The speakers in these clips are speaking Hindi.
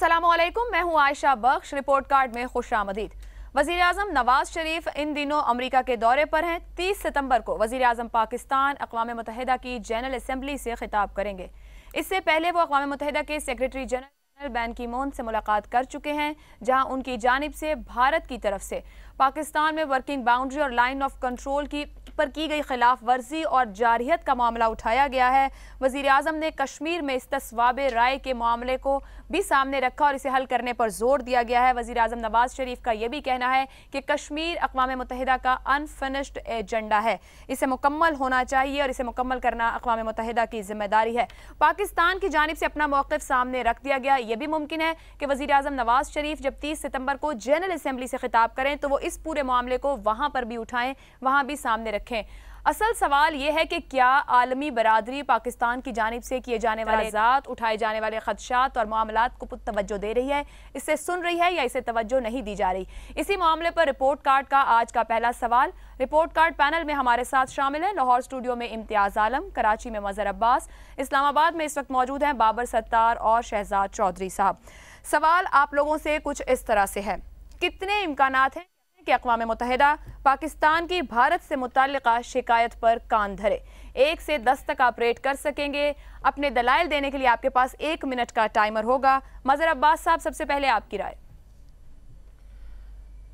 अस्सलामुअलैकुम, मैं हूं आयशा बख्श। रिपोर्ट कार्ड में खुशामदीद। वज़ीर आज़म नवाज शरीफ इन दिनों अमेरिका के दौरे पर हैं। 30 सितंबर को वज़ीर आज़म पाकिस्तान अक़वाम मुत्तहिदा की जनरल असम्बली से खिताब करेंगे। इससे पहले वो अक़वाम मुत्तहिदा के सेक्रेटरी जनरल बैन की मून से मुलाकात कर चुके हैं, जहां उनकी जानिब से भारत की तरफ से पाकिस्तान में वर्किंग बाउंड्री और लाइन ऑफ कंट्रोल पर की गई खिलाफ वर्जी और जारहियत का मामला उठाया गया है। वज़ीर आज़म ने कश्मीर में इस्तिस्वाब राय के मामले को भी सामने रखा और इसे हल करने पर जोर दिया गया है। वज़ीर आज़म नवाज शरीफ का यह भी कहना है कि कश्मीर अक़वाम मुत्तहिदा का अनफिनिश्ड एजेंडा है, इसे मुकम्मल होना चाहिए और इसे मुकम्मल करना अक़वाम मुत्तहिदा की जिम्मेदारी है। पाकिस्तान की जानिब से अपना मौक़िफ़ सामने रख दिया गया। यह भी मुमकिन है कि वज़ीर आज़म नवाज शरीफ जब 30 सितंबर को जनरल असम्बली से खिताब करें तो वो इस पूरे मामले को वहां पर भी उठाएं, वहां भी सामने रखें। असल सवाल यह है कि क्या आलमी बरादरी पाकिस्तान की जानिब से किए जाने वाले उठाए जाने वाले खदशात और मामलात को तवज्जो दे रही है, इससे सुन रही है, या इसे तवज्जो नहीं दी जा रही। इसी मामले पर रिपोर्ट कार्ड का आज का पहला सवाल। रिपोर्ट कार्ड पैनल में हमारे साथ शामिल है लाहौर स्टूडियो में इम्तियाज आलम, कराची में मजहर अब्बास, इस्लामाबाद में इस वक्त मौजूद हैं बाबर सत्तार और शहजाद चौधरी साहब। सवाल आप लोगों से कुछ इस तरह से है, कितने इम्कानात हैं कि अक़वाम मुत्तहिदा पाकिस्तान की भारत से मुताल्लिक़ा शिकायत पर कान धरे? 1 से 10 तक आप रेट कर सकेंगे। अपने दलाइल देने के लिए आपके पास 1 मिनट का टाइमर होगा। मजहर अब्बास साहब, सबसे पहले आपकी राय।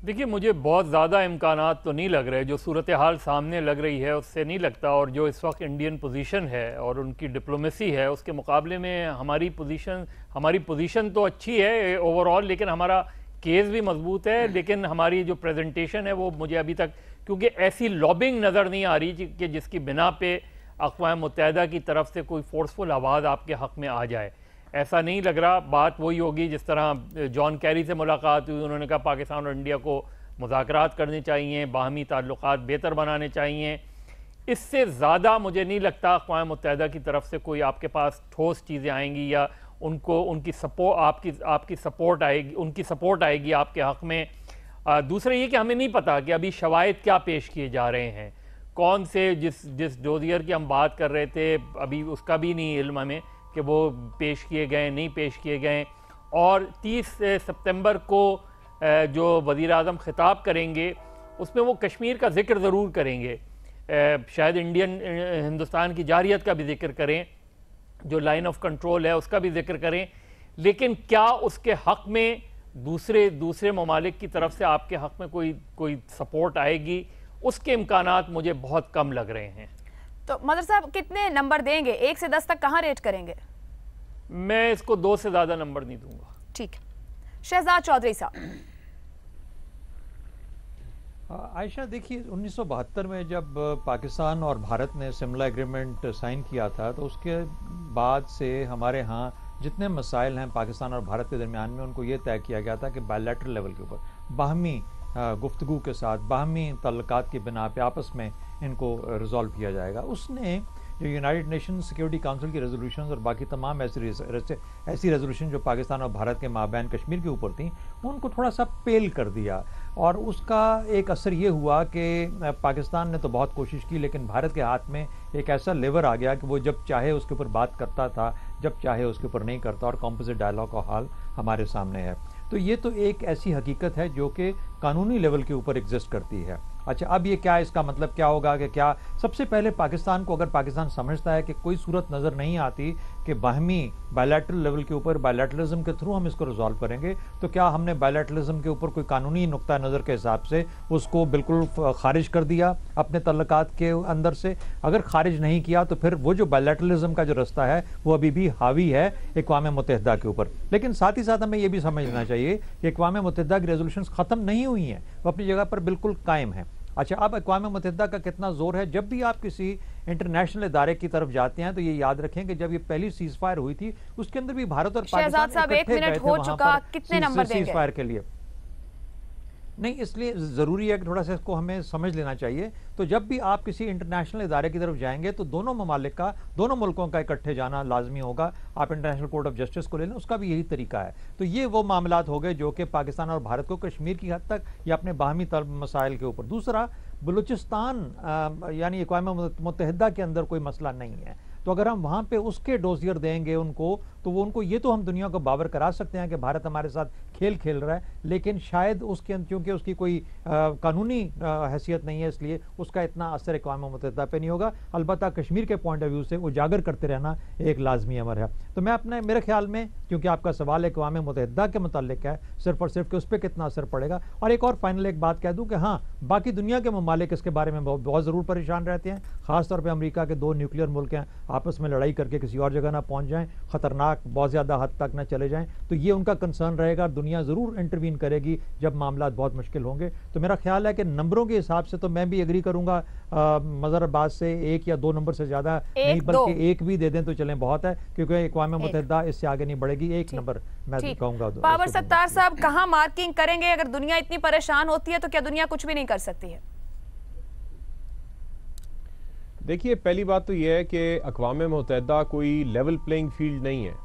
देखिए, मुझे बहुत ज़्यादा इम्कानात तो नहीं लग रहे। जो सूरत हाल सामने लग रही है उससे नहीं लगता, और जो इस वक्त इंडियन पोजीशन है और उनकी डिप्लोमेसी है उसके मुकाबले में हमारी पोजीशन तो अच्छी है ओवरऑल, लेकिन हमारा केस भी मजबूत है। लेकिन हमारी जो प्रेजेंटेशन है वो मुझे अभी तक, क्योंकि ऐसी लॉबिंग नज़र नहीं आ रही कि जिसकी बिना पे अक़वाम मुत्तहिदा की तरफ से कोई फोर्सफुल आवाज़ आपके हक़ में आ जाए, ऐसा नहीं लग रहा। बात वही होगी जिस तरह जॉन कैरी से मुलाकात हुई, उन्होंने कहा पाकिस्तान और इंडिया को मुज़ाकरात करने चाहिए, बाहमी ताल्लुकात बेहतर बनाने चाहिए। इससे ज़्यादा मुझे नहीं लगता अक़वाम मुत्तहिदा की तरफ से कोई आपके पास ठोस चीज़ें आएंगी या उनकी सपोर्ट आएगी, उनकी सपोर्ट आएगी आपके हक़ में। दूसरा ये कि हमें नहीं पता कि अभी शवाहिद क्या पेश किए जा रहे हैं, कौन से जिस डोजियर की हम बात कर रहे थे अभी उसका भी नहीं इल्म हमें कि वो पेश किए गए नहीं पेश किए गए। और 30 सितंबर को जो वज़ीर आज़म ख़िताब करेंगे उसमें वो कश्मीर का जिक्र ज़रूर करेंगे, शायद हिंदुस्तान की जारहियत का भी जिक्र करें, जो लाइन ऑफ कंट्रोल है उसका भी जिक्र करें। लेकिन क्या उसके हक़ में दूसरे ममालिक की तरफ से आपके हक़ में कोई सपोर्ट आएगी, उसके इम्कानात मुझे बहुत कम लग रहे हैं। तो मदर साहब कितने नंबर देंगे? 1 से 10 तक कहाँ रेट करेंगे? मैं इसको 2 से ज़्यादा नंबर नहीं दूंगा। ठीक है, शहजाद चौधरी साहब। आयशा, देखिए 1972 में जब पाकिस्तान और भारत ने सिमला एग्रीमेंट साइन किया था तो उसके बाद से हमारे यहाँ जितने मसाइल हैं पाकिस्तान और भारत के दरमियान में, उनको ये तय किया गया था कि बायलैटरल लेवल के ऊपर बाहमी गुफ्तगू के साथ बाहमी तल्लुकात की बिना पे आपस में इनको रिजॉल्व किया जाएगा। उसने जो यूनाइटेड नेशन सिक्योरिटी काउंसिल की रेजोल्यूशंस और बाकी तमाम ऐसी रेजोल्यूशन जो पाकिस्तान और भारत के माबैन कश्मीर के ऊपर थी, उनको थोड़ा सा पेल कर दिया। और उसका एक असर ये हुआ कि पाकिस्तान ने तो बहुत कोशिश की, लेकिन भारत के हाथ में एक ऐसा लेवर आ गया कि वो जब चाहे उसके ऊपर बात करता था, जब चाहे उसके ऊपर नहीं करता, और कॉम्पोजिट डायलॉग का हाल हमारे सामने है। तो ये तो एक ऐसी हकीकत है जो कि कानूनी लेवल के ऊपर एग्जिस्ट करती है। अच्छा, अब ये क्या, इसका मतलब क्या होगा कि क्या सबसे पहले पाकिस्तान को, अगर पाकिस्तान समझता है कि कोई सूरत नज़र नहीं आती कि बाहमी बायलैटरल लेवल के ऊपर बायलैटरलिज्म के थ्रू हम इसको रिजॉल्व करेंगे, तो क्या हमने बायलैटरलिज्म के ऊपर कोई कानूनी नुक्ता नज़र के हिसाब से उसको बिल्कुल खारिज कर दिया अपने तल्लुकात के अंदर से? अगर खारिज नहीं किया तो फिर वो जो बायलैटरलिज्म का जो रास्ता है वो अभी भी हावी है अक़वाम मुत्तहिदा के ऊपर। लेकिन साथ ही साथ हमें ये भी समझना चाहिए कि अक़वाम मुत्तहिदा की रेजोल्यूशंस ख़त्म नहीं हुई हैं, वो अपनी जगह पर बिल्कुल कायम है। अच्छा, अब अक़वाम मुत्तहिदा का कितना जोर है? जब भी आप किसी इंटरनेशनल इदारे की तरफ जाते हैं तो ये याद रखें कि जब ये पहली सीज फायर हुई थी उसके अंदर भी भारत और पाकिस्तान इकट्ठे गए थे वहां पर सीज फायर के लिए। नहीं, इसलिए ज़रूरी है कि थोड़ा सा इसको हमें समझ लेना चाहिए। तो जब भी आप किसी इंटरनेशनल इदारे की तरफ जाएंगे तो दोनों ममालिक का, दोनों मुल्कों का इकट्ठे जाना लाजमी होगा। आप इंटरनेशनल कोर्ट ऑफ जस्टिस को ले लें, उसका भी यही तरीका है। तो ये वो मामलात हो गए जो कि पाकिस्तान और भारत को कश्मीर की हद तक या अपने बाहमी मसाइल के ऊपर। दूसरा, बलूचिस्तान यानी अक़वाम मुत्तहिदा के अंदर कोई मसला नहीं है, तो अगर हम वहाँ पे उसके डोजियर देंगे उनको तो वो उनको ये तो हम दुनिया को बावर करा सकते हैं कि भारत हमारे साथ खेल खेल रहा है, लेकिन शायद उसके क्योंकि उसकी कोई कानूनी हैसियत नहीं है, इसलिए उसका इतना असर अक़वाम मुत्तहिदा पे नहीं होगा। अलबत्ता कश्मीर के पॉइंट ऑफ व्यू से उजागर करते रहना एक लाजमी अमर है। तो मैं अपने मेरे ख्याल में, क्योंकि आपका सवाल अक़वाम मुत्तहिदा के मुताल्लिक है सिर्फ और सिर्फ कि उस पर कितना असर पड़ेगा। और एक और फाइनल एक बात कह दूं कि हाँ, बाकी दुनिया के ममालिक इसके बारे में बहुत ज़रूर परेशान रहते हैं। ख़ासतौर पर अमेरिका के 2 न्यूक्लियर मुल्क हैं, आपस में लड़ाई करके किसी और जगह ना पहुंच जाएं, ख़तरनाक बहुत ज़्यादा हद तक ना चले जाएं, तो ये उनका कंसर्न रहेगा। दुनिया ज़रूर इंटरवीन करेगी जब मामला बहुत मुश्किल होंगे। तो मेरा ख्याल है कि नंबरों के हिसाब से तो मैं भी एग्री करूंगा मज़हर अब्बास से, 1 या 2 नंबर से ज़्यादा नहीं, बल्कि 1 भी दे दें तो चलें, बहुत है, क्योंकि अक़वाम मुत्तहिदा इससे आगे नहीं बढ़ेगी। 1 नंबर मैं कहूँगा। बाबर सत्तार साहब, कहाँ मार्किंग करेंगे? अगर दुनिया इतनी परेशान होती है तो क्या दुनिया कुछ भी नहीं कर सकती है? देखिए, पहली बात तो यह है कि अक़वाम मुत्तहिदा कोई लेवल प्लेइंग फील्ड नहीं है।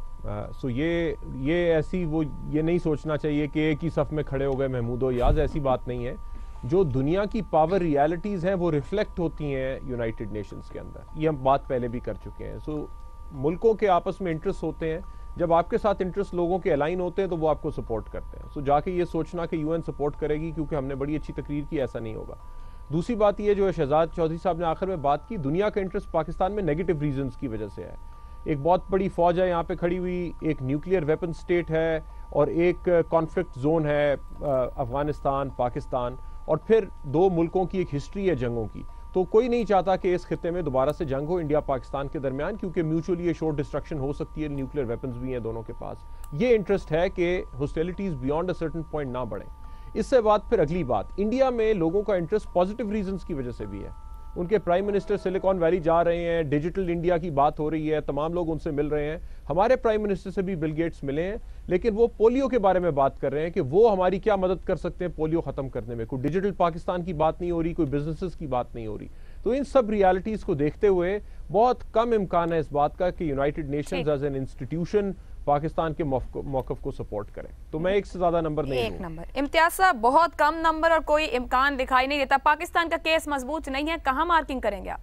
सो ये ऐसी वो ये नहीं सोचना चाहिए कि एक ही सफ़ में खड़े हो गए महमूद और याज, ऐसी बात नहीं है। जो दुनिया की पावर रियलिटीज़ हैं वो रिफ्लेक्ट होती हैं यूनाइटेड नेशंस के अंदर, ये हम बात पहले भी कर चुके हैं। सो मुल्कों के आपस में इंटरेस्ट होते हैं, जब आपके साथ इंटरेस्ट लोगों के अलाइन होते हैं तो वो आपको सपोर्ट करते हैं। सो जाके ये सोचना कि यूएन सपोर्ट करेगी क्योंकि हमने बड़ी अच्छी तकरीर की, ऐसा नहीं होगा। दूसरी बात ये जो शहजाद चौधरी साहब ने आखिर में बात की, दुनिया का इंटरेस्ट पाकिस्तान में नेगेटिव रीजंस की वजह से है। एक बहुत बड़ी फौज है यहाँ पे खड़ी हुई, एक न्यूक्लियर वेपन स्टेट है, और एक कॉन्फ्लिक्ट जोन है अफगानिस्तान पाकिस्तान, और फिर 2 मुल्कों की एक हिस्ट्री है जंगों की। तो कोई नहीं चाहता कि इस खित्ते में दोबारा से जंग हो इंडिया पाकिस्तान के दरमियान, क्योंकि म्यूचुअली एश्योर्ड डिस्ट्रक्शन हो सकती है, न्यूक्लियर वेपन्स भी हैं दोनों के पास। ये इंटरेस्ट है कि hostilities beyond a certain point ना बढ़े। इससे बाद फिर अगली बात, इंडिया में लोगों का इंटरेस्ट पॉजिटिव रीजंस की वजह से भी है। उनके प्राइम मिनिस्टर सिलिकॉन वैली जा रहे हैं, डिजिटल इंडिया की बात हो रही है, तमाम लोग उनसे मिल रहे हैं। हमारे प्राइम मिनिस्टर से भी बिल गेट्स मिले हैं, लेकिन वो पोलियो के बारे में बात कर रहे हैं कि वो हमारी क्या मदद कर सकते हैं पोलियो खत्म करने में। कोई डिजिटल पाकिस्तान की बात नहीं हो रही, कोई बिजनेसेस की बात नहीं हो रही। तो इन सब रियलिटीज को देखते हुए बहुत कम इम्कान है इस बात का कि United Nations as an institution Pakistan के मौक़िफ़ को सपोर्ट करें। तो मैं 1 से ज़्यादा नंबर नहीं दूंगा। 1 नंबर। इम्तियाज साहब, बहुत कम नंबर और कोई इम्कान दिखाई नहीं देता। पाकिस्तान का केस मजबूत नहीं है, कहाँ मार्किंग करेंगे आप?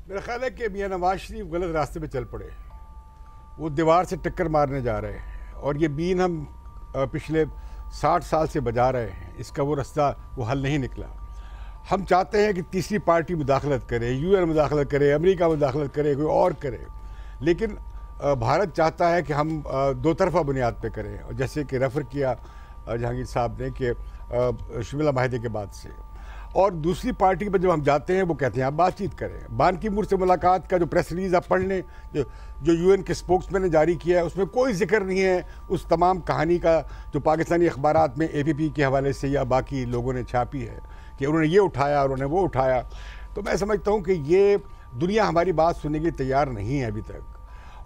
मेरा ख्याल है कि मियां नवाज शरीफ गलत रास्ते पे चल पड़े, वो दीवार से टक्कर मारने जा रहे हैं, और ये बीन हम पिछले 60 साल से बजा रहे हैं, इसका वो रास्ता वो हल नहीं निकला। हम चाहते हैं कि तीसरी पार्टी मुदाखलत करे, यूएन मुदाखलत करे, अमेरिका मुदाखलत करे, कोई और करे, लेकिन भारत चाहता है कि हम 2 तरफा बुनियाद पे करें, और जैसे कि रेफ़र किया जहांगीर साहब ने कि शिमला माहिदे के बाद से। और दूसरी पार्टी पर जब हम जाते हैं वो कहते हैं आप बातचीत करें। बान की मूर से मुलाकात का जो प्रेस रिलीज़ आप पढ़ लें, जो यूएन के स्पोक्समैन ने जारी किया है, उसमें कोई जिक्र नहीं है उस तमाम कहानी का जो पाकिस्तानी अखबारात में एपीपी के हवाले से या बाकी लोगों ने छापी है कि उन्होंने ये उठाया, उन्होंने वो उठाया। तो मैं समझता हूँ कि ये दुनिया हमारी बात सुनने के तैयार नहीं है अभी तक।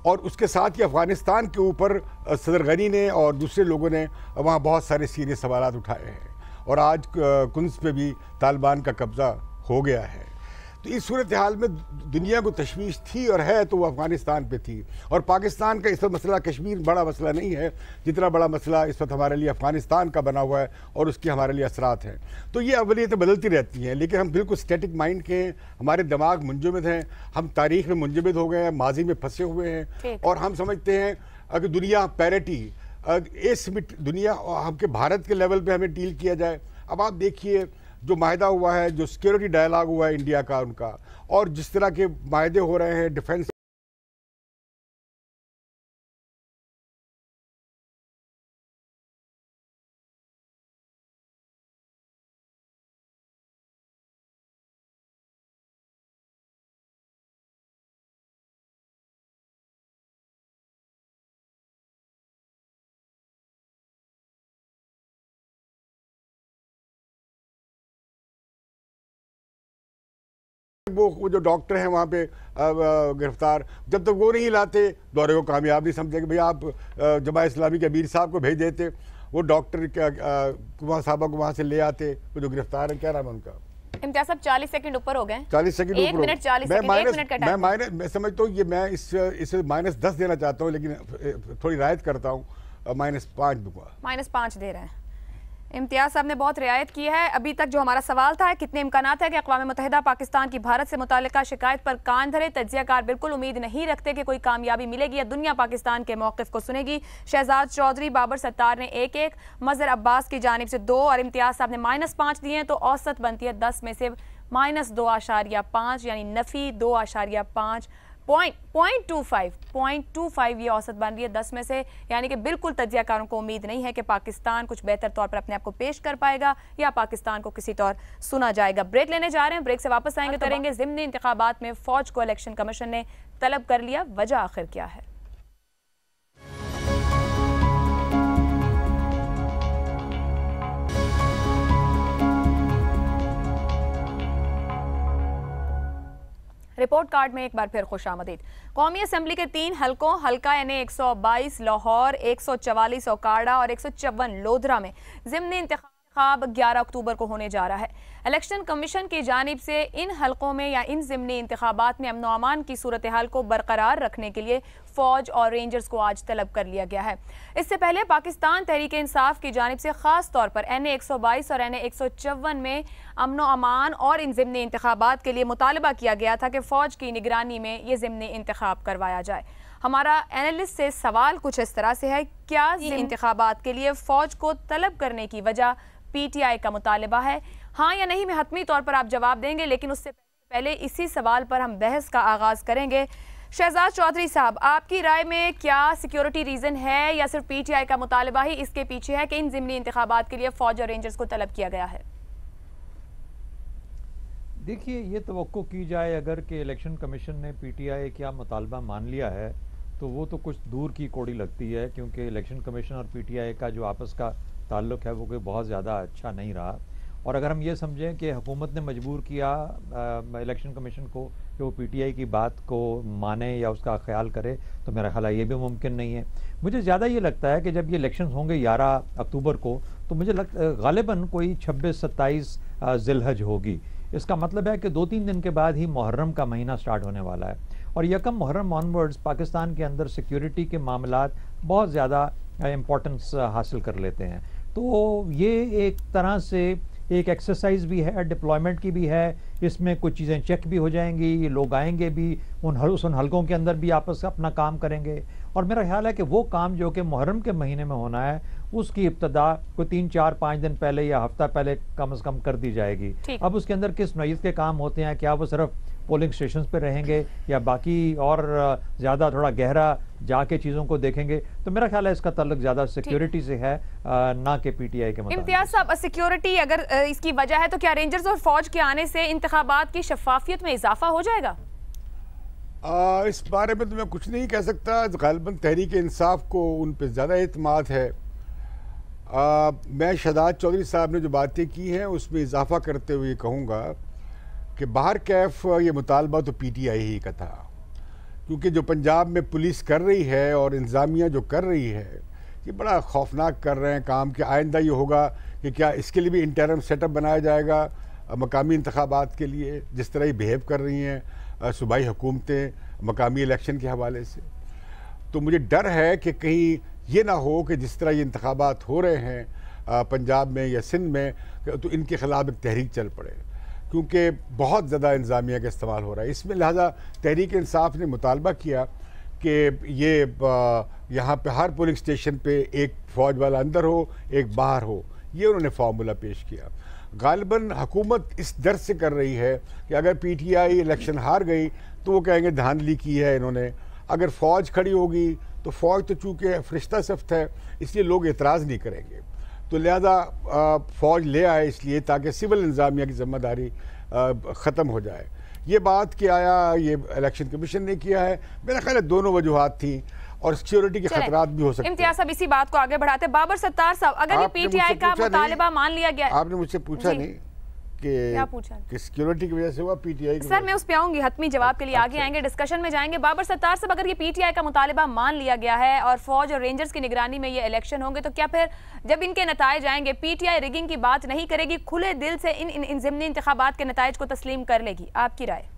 और उसके साथ ही अफ़गानिस्तान के ऊपर सदर गनी ने और दूसरे लोगों ने वहाँ बहुत सारे सीरियस सवालात उठाए हैं, और आज कुंज पे भी तालिबान का कब्ज़ा हो गया है। तो इस सूरत हाल में दुनिया को तशवीश थी और है तो वो अफ़गानिस्तान पे थी, और पाकिस्तान का इस वक्त मसला कश्मीर बड़ा मसला नहीं है जितना बड़ा मसला इस वक्त हमारे लिए अफ़गानिस्तान का बना हुआ है और उसके हमारे लिए असरात हैं। तो ये अवलियतें बदलती रहती हैं, लेकिन हम बिल्कुल स्टैटिक माइंड के हैं, हमारे दिमाग मुंजमद हैं, हम तारीख़ में मुंजमद हो गए हैं, माजी में फंसे हुए हैं, और हम समझते हैं अगर दुनिया पैरिटी एसिमिट्री दुनिया हमके भारत के लेवल पे हमें डील किया जाए। अब आप देखिए जो माहिदा हुआ है, जो सिक्योरिटी डायलॉग हुआ है इंडिया का उनका, और जिस तरह के माहिदे हो रहे हैं डिफेंस वो जो डॉक्टर हैं वहाँ पे गिरफ्तार, जब तक वो नहीं लाते दौरे को कामयाब नहीं समझेंगे। भैया आप जमात इस्लामी के अमीर साहब को भेज देते, वो डॉक्टर कुमार साहबा को वहाँ से ले आते, वो जो गिरफ्तार है, क्या नाम है उनका? इम्तियाज साहब 40 सेकंड ऊपर हो गए। 40 सेकंड 1 मिनट 40 सेकंड, 1 मिनट का टाइम। मैं समझता हूँ ये मैं इसे -10 देना चाहता हूँ, लेकिन थोड़ी रायत करता हूँ, -5 दूंगा। -5 दे रहे हैं। इम्तियाज साहब ने बहुत रियायत की है। अभी तक जो हमारा सवाल था, कितने इम्कानात है कि अक़वाम मुत्तहिदा पाकिस्तान की भारत से मुताल्लिका शिकायत पर कान धरे। तज्ज़ियाकार बिल्कुल उम्मीद नहीं रखते कि कोई कामयाबी मिलेगी या दुनिया पाकिस्तान के मौक़िफ़ को सुनेगी। शहजाद चौधरी, बाबर सत्तार ने 1-1, मज़हर अब्बास की जानिब से 2 और इम्तियाज साहब ने -5 दिए हैं, तो औसत बनती है 10 में से -2.5, यानी नफ़ी 2.5 0.25 ये औसत बन रही है 10 में से, यानी कि बिल्कुल तज्ज़ियाकारों को उम्मीद नहीं है कि पाकिस्तान कुछ बेहतर तौर पर अपने आप को पेश कर पाएगा या पाकिस्तान को किसी तौर सुना जाएगा। ब्रेक लेने जा रहे हैं, ब्रेक से वापस आएंगे, करेंगे ज़िमनी इंतखाबात में फ़ौज को इलेक्शन कमीशन ने तलब कर लिया, वजह आखिर क्या है। रिपोर्ट कार्ड में एक बार फिर खुशामदीद। कौमी असम्बली के 3 हलकों हल्का NA 122 लाहौर, 144 ओकाड़ा और 154 लोधरा में ज़िमनी इंतखाब 11 अक्टूबर को होने जा रहा है। इलेक्शन कमीशन की जानिब से इन हलकों में या इन ज़िमनी इंतखाबात में अमन व अमान की सूरत हाल को बरकरार रखने के लिए फ़ौज और रेंजर्स को आज तलब कर लिया गया है। इससे पहले पाकिस्तान तहरीक इंसाफ की जानिब से ख़ास तौर पर NA 122 और NA 154 में अमन व अमान और इन ज़िमनी इंतखाबात के लिए मुतालबा किया गया था कि फ़ौज की निगरानी में ये ज़िमनी इंतखाब करवाया जाए। हमारा एनालिस्ट से सवाल कुछ इस तरह से है, क्या इंतखाबात के लिए फ़ौज को तलब करने की वजह PTI का मुतालबा है? हाँ या नहीं में हतमी तौर पर आप जवाब देंगे, लेकिन उससे पहले इसी सवाल पर हम बहस का आगाज़ करेंगे। शहजाद चौधरी साहब, आपकी राय में क्या सिक्योरिटी रीज़न है या सिर्फ PTI का मुतालबा ही इसके पीछे है कि इन ज़िमनी इंतखाबात के लिए फ़ौज और रेंजर्स को तलब किया गया है? देखिए, ये तवक्को की जाए अगर कि इलेक्शन कमीशन ने PTI क्या मुतालबा मान लिया है तो वो तो कुछ दूर की कौड़ी लगती है, क्योंकि इलेक्शन कमीशन और PTI का जो आपस का ताल्लुक़ है वो कोई बहुत ज़्यादा अच्छा नहीं रहा। और अगर हम ये समझें कि हुकूमत ने मजबूर किया इलेक्शन कमीशन को कि वो PTI की बात को माने या उसका ख्याल करे, तो मेरा ख्याल ये भी मुमकिन नहीं है। मुझे ज़्यादा ये लगता है कि जब ये इलेक्शन होंगे 11 अक्टूबर को, तो मुझे गालिबन कोई 26-27 ज़िलहज होगी। इसका मतलब है कि 2-3 दिन के बाद ही मुहर्रम का महीना स्टार्ट होने वाला है और यकम मुहर्रम ऑनवर्ड्स पाकिस्तान के अंदर सिक्योरिटी के मामलात बहुत ज़्यादा इम्पोर्टेंस हासिल कर लेते हैं। तो ये एक तरह से एक एक्सरसाइज भी है, डिप्लॉयमेंट की भी है, इसमें कुछ चीज़ें चेक भी हो जाएंगी, लोग आएंगे भी उन हलकों के अंदर भी आपस में अपना काम करेंगे। और मेरा ख्याल है कि वो काम जो कि मुहर्रम के महीने में होना है उसकी इब्तदा कोई 3-4-5 दिन पहले या हफ्ता पहले कम से कम कर दी जाएगी। अब उसके अंदर किस नौयत के काम होते हैं, क्या वो सिर्फ पोलिंग स्टेशन पे रहेंगे या बाकी और ज़्यादा थोड़ा गहरा जाके चीज़ों को देखेंगे, तो मेरा ख्याल है इसका ताल्लुक ज़्यादा सिक्योरिटी से है ना कि PTI के मुताबिक। इम्तियाज साहब, सिक्योरिटी अगर इसकी वजह है तो क्या रेंजर्स और फौज के आने से इंतखाबात की शफाफियत में इजाफा हो जाएगा? इस बारे में तो मैं कुछ नहीं कह सकता। गालिबन तहरीक इंसाफ को उन पर ज़्यादा एतमाद है। मैं शहजाद चौधरी साहब ने जो बातें की हैं उसमें इजाफा करते हुए कहूँगा कि बाहर कैफ ये मुतालबा तो PTI ही का था, क्योंकि जो पंजाब में पुलिस कर रही है और इंतज़ामिया जो कर रही है ये बड़ा खौफनाक कर रहे हैं काम कि आइंदा ये होगा कि क्या इसके लिए भी इंटरम सेटअप बनाया जाएगा मकामी इंतखाबात के लिए, जिस तरह ये बिहेव कर रही हैं सूबाई हुकूमतें मकामी इलेक्शन के हवाले से। तो मुझे डर है कि कहीं ये ना हो कि जिस तरह ये इंतखाबात हो रहे हैं पंजाब में या सिंध में, तो इनके ख़िलाफ़ एक तहरीक चल पड़े, क्योंकि बहुत ज़्यादा इंतज़ामिया का इस्तेमाल हो रहा है इसमें। लिहाजा तहरीक इंसाफ ने मुतालबा किया कि ये यहाँ पे हर पोलिंग स्टेशन पे एक फ़ौज वाला अंदर हो, एक बाहर हो, ये उन्होंने फार्मूला पेश किया। गालिबन हुकूमत इस डर से कर रही है कि अगर PTI इलेक्शन हार गई तो वो कहेंगे धांधली की है इन्होंने। अगर फ़ौज खड़ी होगी तो फ़ौज तो चूँकि फरिश्ता सफ्त है इसलिए लोग एतराज़ नहीं करेंगे, तो लिहाजा फ़ौज ले आए इसलिए ताकि सिविल इंतज़ामिया की ज़िम्मेदारी ख़त्म हो जाए। ये बात कि आया ये इलेक्शन कमीशन ने किया है, मेरा ख्याल है दोनों वजूहात थी और सिक्योरिटी के खतरात भी हो सकते हैं। इम्तियाज साहब, इसी बात को आगे बढ़ाते हैं। बाबर सत्तार साहब, अगर ये PTI का मुतालिबा मान लिया गया, आपने मुझसे पूछा नहीं कि सिक्योरिटी की वजह से हुआ PTI की। सर मैं उस पे आऊंगी, हतमी जवाब के लिए आगे आएंगे, डिस्कशन में जाएंगे। बाबर सत्तार साहब, अगर ये PTI का मुतालिबा मान लिया गया है और फौज और रेंजर्स की निगरानी में ये इलेक्शन होंगे, तो क्या फिर जब इनके नताइज आएंगे PTI रिगिंग की बात नहीं करेगी, खुले दिल से इन ज़िमनी इंतखाबात के नताइज को तस्लीम कर लेगी? आपकी राय?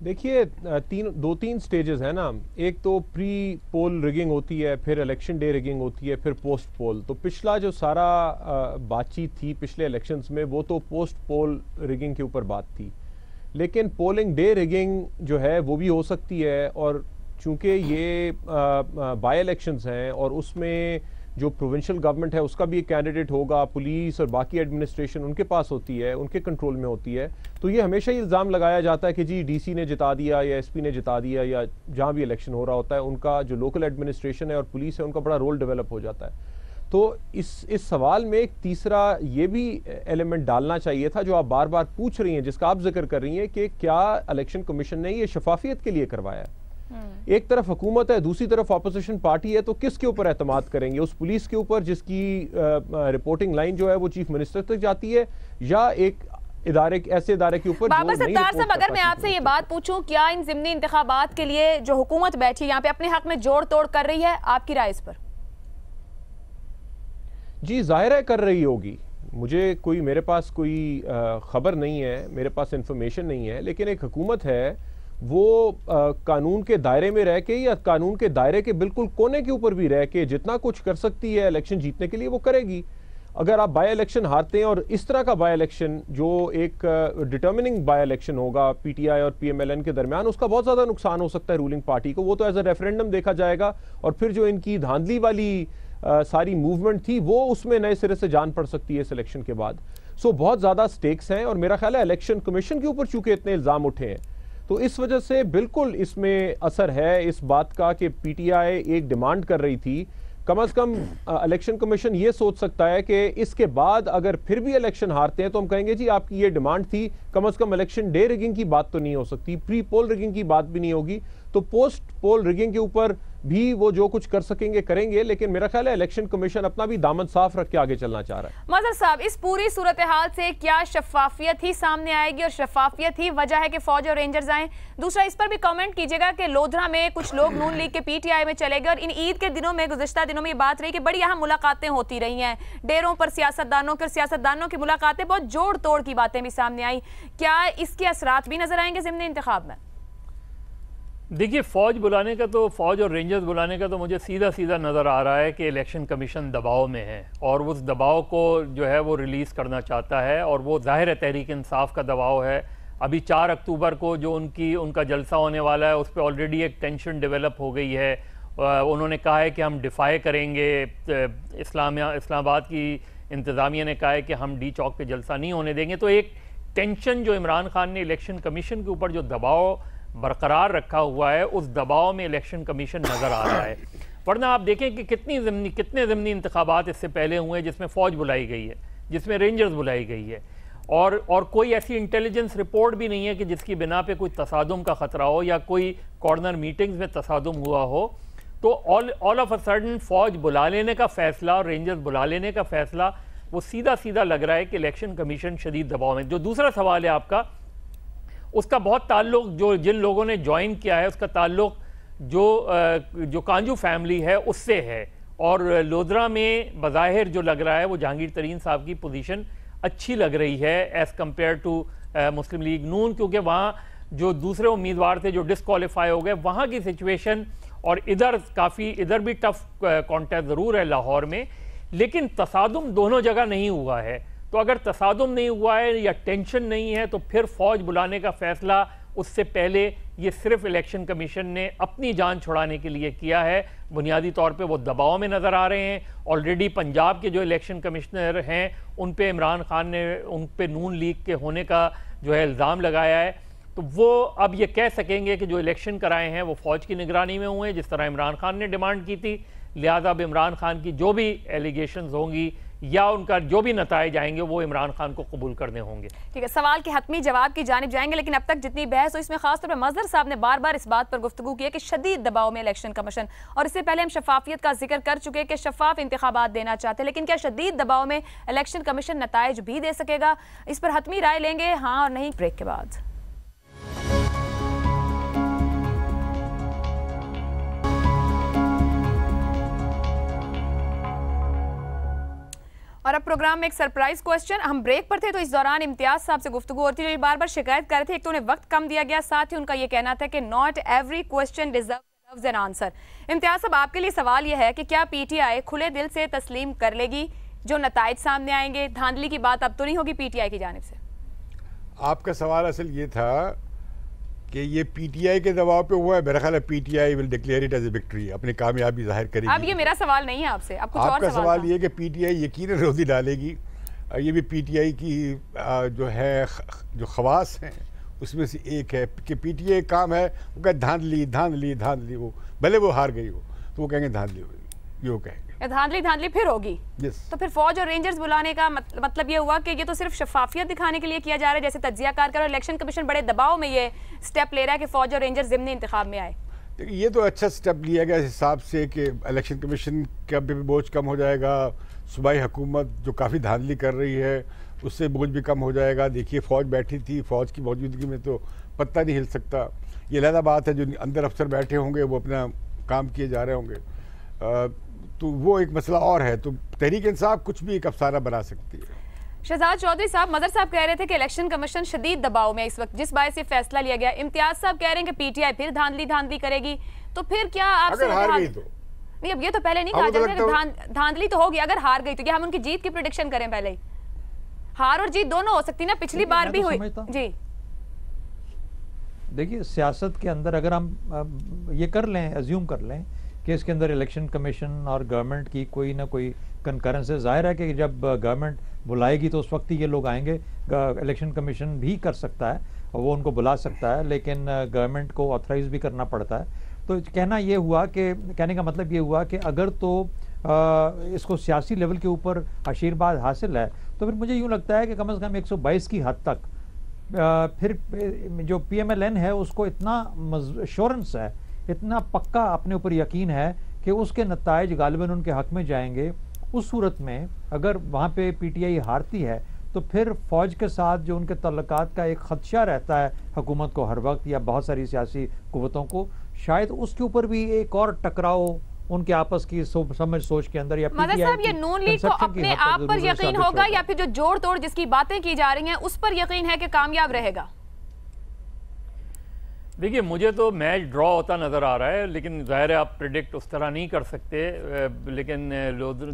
देखिए, दो तीन स्टेजेस है ना। एक तो प्री पोल रिगिंग होती है, फिर इलेक्शन डे रिगिंग होती है, फिर पोस्ट पोल। तो पिछला जो सारा बातचीत थी पिछले इलेक्शंस में, वो तो पोस्ट पोल रिगिंग के ऊपर बात थी। लेकिन पोलिंग डे रिगिंग जो है वो भी हो सकती है, और चूंकि ये बाय इलेक्शंस हैं और उसमें जो प्रोविंशियल गवर्नमेंट है उसका भी एक कैंडिडेट होगा, पुलिस और बाकी एडमिनिस्ट्रेशन उनके पास होती है, उनके कंट्रोल में होती है। तो ये हमेशा ही इल्ज़ाम लगाया जाता है कि जी डीसी ने जिता दिया या एसपी ने जिता दिया, या जहाँ भी इलेक्शन हो रहा होता है उनका जो लोकल एडमिनिस्ट्रेशन है और पुलिस है उनका बड़ा रोल डेवलप हो जाता है। तो इस सवाल में एक तीसरा ये भी एलिमेंट डालना चाहिए था जो आप बार बार पूछ रही हैं, जिसका आप जिक्र कर रही हैं कि क्या इलेक्शन कमीशन ने ये शफाफियत के लिए करवाया है। एक तरफ हुकूमत है, दूसरी तरफ ऑपोजिशन पार्टी है, तो किसके ऊपर एतमाद करेंगे? उस पुलिस के ऊपर जिसकी रिपोर्टिंग लाइन जो है वो चीफ मिनिस्टर तक जाती है, या एक ऐसे इदारे के ऊपर? बाबर सत्तार साहब, अगर मैं आपसे ये बात पूछूं, क्या इन ज़िमनी इंतखाबात के लिए जो हुकूमत बैठी यहाँ पे अपने हक में जोड़ तोड़ कर रही है, आपकी राय इस पर? जी जाहिर है कर रही होगी। मेरे पास कोई खबर नहीं है, मेरे पास इंफॉर्मेशन नहीं है, लेकिन एक हुकूमत है वो कानून के दायरे में रह के या कानून के दायरे के बिल्कुल कोने के ऊपर भी रह के जितना कुछ कर सकती है इलेक्शन जीतने के लिए वो करेगी। अगर आप बाय इलेक्शन हारते हैं, और इस तरह का बाय इलेक्शन जो एक डिटर्मिनिंग बाय इलेक्शन होगा पीटीआई और पीएमएलएन के दरमियान, उसका बहुत ज़्यादा नुकसान हो सकता है रूलिंग पार्टी को। वो तो एज अ रेफरेंडम देखा जाएगा, और फिर जो इनकी धांधली वाली सारी मूवमेंट थी वो उसमें नए सिरे से जान पड़ सकती है इस इलेक्शन के बाद। सो बहुत ज़्यादा स्टेक्स हैं, और मेरा ख्याल है इलेक्शन कमीशन के ऊपर चूंकि इतने इल्ज़ाम उठे हैं तो इस वजह से बिल्कुल इसमें असर है इस बात का कि पीटीआई एक डिमांड कर रही थी। कम से कम इलेक्शन कमीशन ये सोच सकता है कि इसके बाद अगर फिर भी इलेक्शन हारते हैं तो हम कहेंगे जी आपकी ये डिमांड थी, कम से कम इलेक्शन डे रिगिंग की बात तो नहीं हो सकती, प्री पोल रिगिंग की बात भी नहीं होगी। तो पोस्ट पोल रिगिंग के ऊपर भी वो जो कुछ कर सकेंगे करेंगे, लेकिन मेरा ख्याल है इलेक्शन कमीशन अपना भी दामन साफ रख के आगे चलना चाह रहा है। मजहर साहब, इस पूरी सूरत हाल से क्या शफाफियत ही सामने आएगी, और शफाफियत ही वजह है कि फौज और रेंजर्स आए? दूसरा, इस पर भी कमेंट कीजिएगा कि लोधरा में कुछ लोग नून लीग के पीटीआई में चले गए, और इन ईद के दिनों में, गुज़िश्ता दिनों में ये बात रही कि बड़ी अहम मुलाकातें होती रही हैं, डेरों पर सियासतदानों की मुलाकातें, बहुत जोड़ तोड़ की बातें भी सामने आई। क्या इसके असरात भी नजर आएंगे ज़िमनी इंतखाब में? देखिए, फौज और रेंजर्स बुलाने का तो मुझे सीधा सीधा नज़र आ रहा है कि इलेक्शन कमीशन दबाव में है, और उस दबाव को जो है वो रिलीज़ करना चाहता है, और वो ज़ाहिर है तहरीक इंसाफ का दबाव है। अभी 4 अक्टूबर को जो उनका जलसा होने वाला है उस पर ऑलरेडी एक टेंशन डेवलप हो गई है। उन्होंने कहा है कि हम डिफाई करेंगे, इस्लामाबाद की इंतज़ामिया ने कहा है कि हम डी चौक पे जलसा नहीं होने देंगे। तो एक टेंशन जो इमरान खान ने इलेक्शन कमीशन के ऊपर जो दबाव बरकरार रखा हुआ है, उस दबाव में इलेक्शन कमीशन नज़र आ रहा है। वरना आप देखें कि कितने ज़िमनी इंतखाबात इससे पहले हुए हैं जिसमें फ़ौज बुलाई गई है, जिसमें रेंजर्स बुलाई गई है, और कोई ऐसी इंटेलिजेंस रिपोर्ट भी नहीं है कि जिसकी बिना पे कोई तसादुम का ख़तरा हो या कोई कॉर्नर मीटिंग्स में तसादुम हुआ हो। तो ऑल ऑफ अ सडन फ़ौज बुला लेने का फ़ैसला और रेंजर्स बुला लेने का फ़ैसला, वो सीधा सीधा लग रहा है कि इलेक्शन कमीशन शदीद दबाव में। जो दूसरा सवाल है आपका, उसका बहुत ताल्लुक जिन लोगों ने ज्वाइन किया है उसका ताल्लुक जो कांजू फैमिली है उससे है, और लोधरा में बज़ाहिर जो लग रहा है वो जहांगीर तरीन साहब की पोजीशन अच्छी लग रही है as compare to Muslim League Noon, क्योंकि वहाँ जो दूसरे उम्मीदवार थे जो डिसक्वालीफाई हो गए, वहाँ की सिचुएशन, और इधर भी टफ कॉन्टेस्ट ज़रूर है लाहौर में, लेकिन तसादुम दोनों जगह नहीं हुआ है। तो अगर तसादुम नहीं हुआ है या टेंशन नहीं है तो फिर फौज बुलाने का फैसला उससे पहले ये सिर्फ इलेक्शन कमीशन ने अपनी जान छुड़ाने के लिए किया है। बुनियादी तौर पे वो दबाव में नज़र आ रहे हैं। ऑलरेडी पंजाब के जो इलेक्शन कमिश्नर हैं उन पे इमरान खान ने उन पे नून लीग के होने का जो है इल्ज़ाम लगाया है, तो वो अब ये कह सकेंगे कि जो इलेक्शन कराए हैं वो फ़ौज की निगरानी में हुए जिस तरह इमरान खान ने डिमांड की थी। लिहाजा अब इमरान खान की जो भी एलिगेशंस होंगी या उनका जो भी नताइज आएंगे वो इमरान खान को कबूल करने होंगे। ठीक है, सवाल के हतमी जवाब की जानिब जाएंगे, लेकिन अब तक जितनी बहस हुई इसमें खासतौर पर मजहर साहब ने बार बार इस बात पर गुफ्तगू की है कि शदीद दबाव में इलेक्शन कमीशन, और इससे पहले हम शफाफियत का जिक्र कर चुके कि शफाफ इंतखाबात देना चाहते हैं, लेकिन क्या शदीद दबाव में इलेक्शन कमीशन नताइज भी दे सकेगा? इस पर हतमी राय लेंगे हाँ और नहीं ब्रेक के बाद। और अब प्रोग्राम में एक सरप्राइज क्वेश्चन। हम ब्रेक पर थे तो इस दौरान इम्तियाज साहब से गुफ्तगू होती रही, बार बार शिकायत कर रहे थे, एक तो उन्हें वक्त कम दिया गया, साथ ही उनका ये कहना था कि not every question deserves an answer. Imtiaz साहब, आपके लिए सवाल यह है कि क्या पीटीआई खुले दिल से तस्लीम कर लेगी जो नताइज सामने आएंगे? धांधली की बात अब तो नहीं होगी पीटीआई की जानिब से? आपका सवाल असल ये था कि ये पीटीआई के दबाव पे हुआ है। मेरा ख्याल है PTI will declare it as a victory, अपनी कामयाबी जाहिर करेगी। अब ये मेरा सवाल नहीं है आपसे, अब कुछ और आपका सवाल ये था। कि पीटीआई यकीनन रोज़ी डालेगी। ये भी पीटीआई की जो है जो खवास हैं उसमें से एक है कि पीटीआई काम है वो कहे धांधली धांधली धांधली, वो भले वो हार गई हो तो वो कहेंगे धांधली हुई, ये वो कहेंगे धांधली फिर होगी। yes. तो फिर फौज और रेंजर्स बुलाने का मतलब ये हुआ कि ये तो सिर्फ शफाफियत दिखाने के लिए किया जा रहा है, जैसे तज्जियाकार कर, और इलेक्शन कमीशन बड़े दबाव में ये स्टेप ले रहा है कि फौज और रेंजर्स ज़िमनी इंतखाब में आए। देखिए ये तो अच्छा स्टेप लिया गया इस हिसाब से कि इलेक्शन कमीशन का भी बोझ कम हो जाएगा, सूबाई हुकूमत जो काफ़ी धांधली कर रही है उससे बोझ भी कम हो जाएगा। देखिए फ़ौज बैठी थी, फ़ौज की मौजूदगी में तो पत्ता नहीं हिल सकता। ये अलग बात है जो अंदर अफसर बैठे होंगे वो अपना काम किए जा रहे होंगे, तो वो एक मसला और है। तो तहरीक इंसाफ कुछ भी एक अफसाना बना सकती है। शहजाद चौधरी साहब, मदर साहब कह रहे थे कि इलेक्शन कमीशन शदीद दबाव में इस वक्त, जिस बात से फैसला लिया गया। इम्तियाज साहब कह रहे हैं कि पीटीआई फिर धांधली करेगी, तो फिर क्या आप अगर हार गई तो नहीं, अब ये तो पहले नहीं कहा जा रहा, धांधली तो होगी। अगर हार गई तो क्या हम उनकी जीत की प्रेडिक्शन करें? पहले ही हार और जीत दोनों हो सकती ना, पिछली बार भी हुई जी। देखिए सियासत के अंदर अगर हम ये कर लें, अज्यूम कर लें कि इसके अंदर इलेक्शन कमीशन और गवर्नमेंट की कोई ना कोई कंकरेंस है, जाहिर है कि जब गवर्नमेंट बुलाएगी तो उस वक्त ही ये लोग आएंगे। इलेक्शन कमीशन भी कर सकता है और वो उनको बुला सकता है, लेकिन गवर्नमेंट को ऑथराइज भी करना पड़ता है। तो कहना ये हुआ कि कहने का मतलब ये हुआ कि अगर तो इसको सियासी लेवल के ऊपर आशीर्वाद हासिल है तो फिर मुझे यूँ लगता है कि कम से कम 122 की हद तक फिर जो PMLN है उसको इतना एश्योरेंस है, इतना पक्का अपने ऊपर यकीन है कि उसके नताइज गालिबन उनके हक में जाएंगे। उस सूरत में अगर वहाँ पे पीटीआई हारती है तो फिर फौज के साथ जो उनके तल्लुकात का एक खदशा रहता है हुकूमत को हर वक्त या बहुत सारी सियासी कुव्वतों को, शायद उसके ऊपर भी एक और टकराव उनके आपस की समझ सोच के अंदर या मदर साहब, ये नून लीग को अपने आप पर यकीन होगा या फिर जो जोड़ तोड़ जिसकी बातें की जा रही हैं उस पर यकीन है कि कामयाब रहेगा? देखिए मुझे तो मैच ड्रॉ होता नज़र आ रहा है, लेकिन ज़ाहिर है आप प्रिडिक्ट उस तरह नहीं कर सकते। लेकिन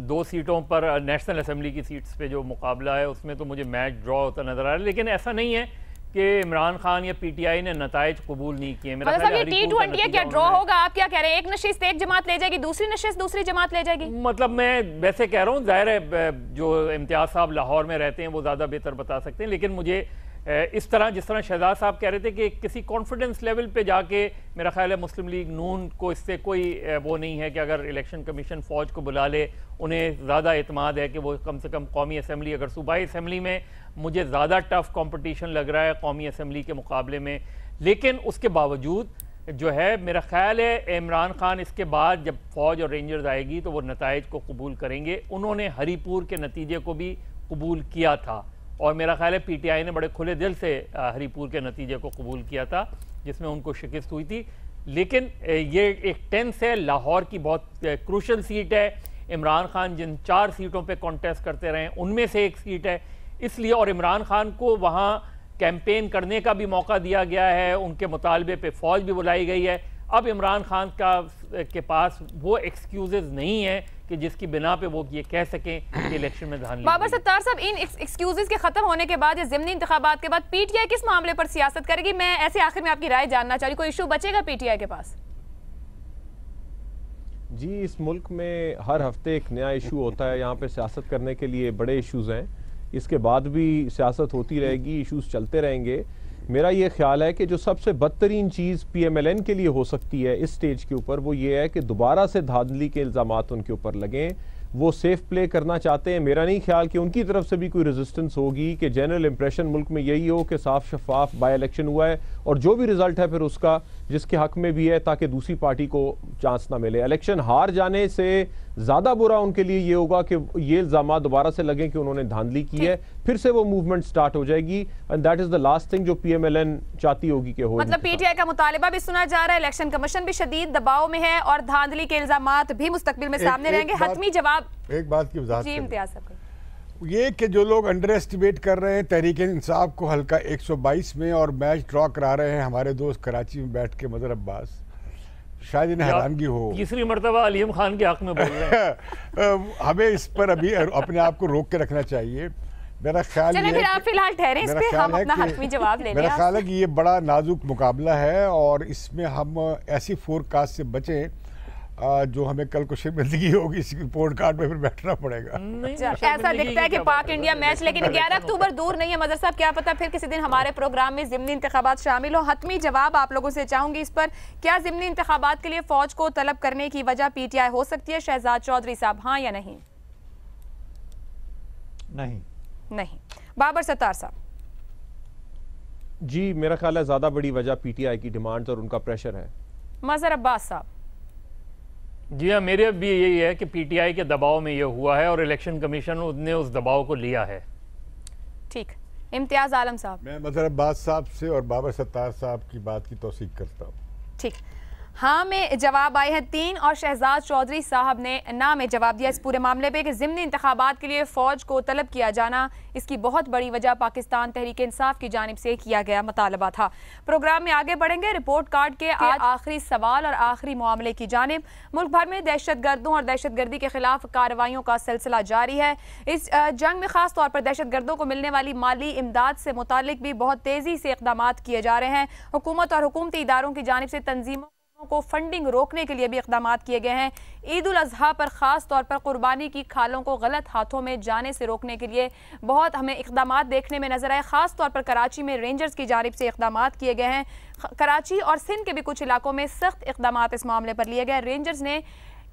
2 सीटों पर नेशनल असेंबली की सीट्स पे जो मुकाबला है उसमें तो मुझे मैच ड्रॉ होता नज़र आ रहा है। लेकिन ऐसा नहीं है कि इमरान खान या पीटीआई ने नताइज कबूल नहीं किए। मेरा ख्याल है T20 है, क्या ड्रॉ होगा? आप क्या कह रहे हैं? एक नशिस्त एक जमात ले जाएगी, दूसरी नशिस्त दूसरी जमात ले जाएगी? मतलब मैं वैसे कह रहा हूँ, जाहिर है जो इम्तियाज साहब लाहौर में रहते हैं वो ज़्यादा बेहतर बता सकते हैं, लेकिन मुझे इस तरह जिस तरह शहजाद साहब कह रहे थे कि किसी कॉन्फिडेंस लेवल पे जाके मेरा ख्याल है मुस्लिम लीग नून को इससे कोई वो नहीं है कि अगर इलेक्शन कमीशन फ़ौज को बुला ले, उन्हें ज़्यादा एतमाद है कि वो कम से कम कौमी असम्बली, अगर सूबाई असम्बली में मुझे ज़्यादा टफ कंपटीशन लग रहा है कौमी असम्बली के मुकाबले में। लेकिन उसके बावजूद जो है मेरा ख्याल है इमरान खान इसके बाद जब फ़ौज और रेंजर्स आएगी तो वो नताइज को कबूल करेंगे। उन्होंने हरीपुर के नतीजे को भी कबूल किया था और मेरा ख्याल है पीटीआई ने बड़े खुले दिल से हरीपुर के नतीजे को कबूल किया था जिसमें उनको शिकस्त हुई थी। लेकिन ये एक टेंस है, लाहौर की बहुत क्रूशल सीट है। इमरान खान जिन 4 सीटों पे कॉन्टेस्ट करते रहे उनमें से एक सीट है, इसलिए और इमरान खान को वहाँ कैंपेन करने का भी मौका दिया गया है, उनके मुतालबे पे फ़ौज भी बुलाई गई है। अब इमरान खान के पास वो एक्सक्यूजेज नहीं है कि जिसकी बिना पे वो ये कह सकें कि इलेक्शन में धांधली। बाबर सत्तार साहब, इन एक्सक्यूजेज के खत्म होने के बाद या ज़िमनी इंतखाबात के बाद पीटीआई किस मामले पर सियासत करेगी? मैं ऐसे आखिर में आपकी राय जानना चाह रही, कोई इशू बचेगा पीटीआई के पास? जी, इस मुल्क में हर हफ्ते एक नया इशू होता है, यहाँ पे सियासत करने के लिए बड़े इशूज़ हैं, इसके बाद भी सियासत होती रहेगी, इशूज़ चलते रहेंगे। मेरा ये ख्याल है कि जो सबसे बदतरीन चीज़ PMLN के लिए हो सकती है इस स्टेज के ऊपर वो ये है कि दोबारा से धांधली के इल्ज़ामात उनके ऊपर लगें। वो सेफ प्ले करना चाहते हैं। मेरा नहीं ख्याल कि उनकी तरफ से भी कोई रेजिस्टेंस होगी, कि जनरल इंप्रेशन मुल्क में यही हो कि साफ शफाफ बाई इलेक्शन हुआ है और जो भी रिजल्ट है फिर उसका जिसके हक में भी है, ताकि दूसरी पार्टी को चांस ना मिले। इलेक्शन हार जाने से ज़्यादा बुरा उनके लिए ये होगा कि ये इल्ज़ामात दोबारा से लगें कि उन्होंने धांधली की है, फिर से वो मूवमेंट स्टार्ट हो जाएगी and that is the last thing जो PMLN चाहती होगी कि हो। मतलब पीटीआई का मुतालिबा भी सुना जा रहा है, इलेक्शन कमीशन भी शदीद दबाव में है और धांधली के इल्जामात भी मुस्तकबिल में सामने रहेंगे। हतमी जवाब एक बात की वजाहत जी इम्तियाज साहब, ये कि जो लोग अंडर एस्टिमेट कर रहे हैं तहरीक इंसाफ को हल्का 122 में और मैच ड्रॉ करा रहे हैं हमारे दोस्त कराची में बैठ के मदर अब्बास, शायद इन्हें हैरानगी हो। तीसरी मरतबा अलीम खान के हक में बोल रहे हैं। हमें इस पर अभी अपने आप को रोक के रखना चाहिए। मेरा ख्याल चलिए फिर आप फिलहाल ठहरें इस पे, हम अपना हतमी जवाब ले लें। मेरा ख्याल है कि ये बड़ा नाजुक मुकाबला है और इसमें हम ऐसी फोरकास्ट से बचें जो हमें कल को शर्मिंदगी होगी, इस रिपोर्ट कार्ड में फिर बैठना पड़ेगा। ऐसा दिखता है कि पाक इंडिया मैच, लेकिन 11 अक्टूबर दूर नहीं है मदर साहब, क्या पता फिर किसी दिन हमारे प्रोग्राम में ज़िमनी इंतखाबात शामिल हो। हतमी जवाब आप लोगों से चाहूंगी इस पर, क्या ज़िमनी इंतखाबात के लिए फौज को तलब करने की वजह PTI हो सकती है? शहजाद चौधरी साहब, हाँ या नहीं? नहीं। बाबर सत्तार साहब। जी मेरा ख्याल है ज़्यादा बड़ी वजह PTI की डिमांड्स और उनका प्रेशर है। मजहर अब्बास साहब। जी हाँ, मेरे भी यही है कि PTI के दबाव में ये हुआ है और इलेक्शन कमीशन ने उस दबाव को लिया है। ठीक। इम्तियाज आलम साहब। मैं मजहर अब्बास साहब से और बाबर सत्तार साहब की बात की तौसीक करता हूँ। ठीक, हाँ में जवाब आए हैं 3 और शहजाद चौधरी साहब ने ना में जवाब दिया इस पूरे मामले पे कि ज़िमनी इंतखाबात के लिए फ़ौज को तलब किया जाना इसकी बहुत बड़ी वजह पाकिस्तान तहरीक इंसाफ की जानिब से किया गया मुतालबा था। प्रोग्राम में आगे बढ़ेंगे रिपोर्ट कार्ड के आज आखिरी सवाल और आखिरी मामले की जानिब। मुल्क भर में दहशतगर्दों और दहशतगर्दी के खिलाफ कार्रवाइयों का सिलसिला जारी है। इस जंग में खास तौर पर दहशतगर्दों को मिलने वाली माली इमदाद से मुतालिक भी बहुत तेज़ी से इक़दाम किए जा रहे हैं। हुकूमत और हुकूमती इदारों की जानिब से तंजीमों को फंडिंग रोकने के लिए भी इक़दाम किए गए हैं। ईद उल अज़हा पर ख़ास तौर पर कुर्बानी की खालों को गलत हाथों में जाने से रोकने के लिए बहुत हमें इक़दाम देखने में नजर आए। ख़ास तौर पर कराची में रेंजर्स की जानिब से इक़दाम किए गए हैं। कराची और सिंध के भी कुछ इलाकों में सख्त इक़दाम इस मामले पर लिए गए। रेंजर्स ने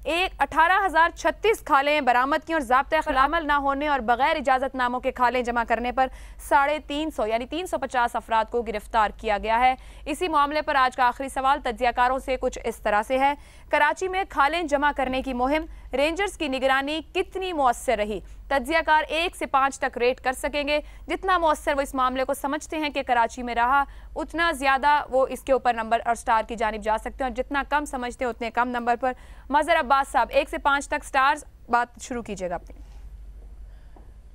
18,036 खालें बरामद की और ज़ाब्ते खिलाफल ना होने और बगैर इजाज़तनामों के खालें जमा करने पर 350 यानी 350 अफराद को गिरफ्तार किया गया है। इसी मामले पर आज का आखिरी सवाल तज्जियाकारों से कुछ इस तरह से है, कराची में खालें जमा करने की मुहिम रेंजर्स की निगरानी कितनी मुअस्सर रही? तज्जियाकार 1 से 5 तक रेट कर सकेंगे। जितना मुअस्सर वो इस मामले को समझते हैं कि कराची में रहा, उतना ज़्यादा वो इसके ऊपर नंबर और स्टार की जानिब जा सकते हैं और जितना कम समझते हैं उतने कम नंबर पर। मजहर अब्बास साहब 1 से 5 तक स्टार्स, बात शुरू कीजिएगा अपनी।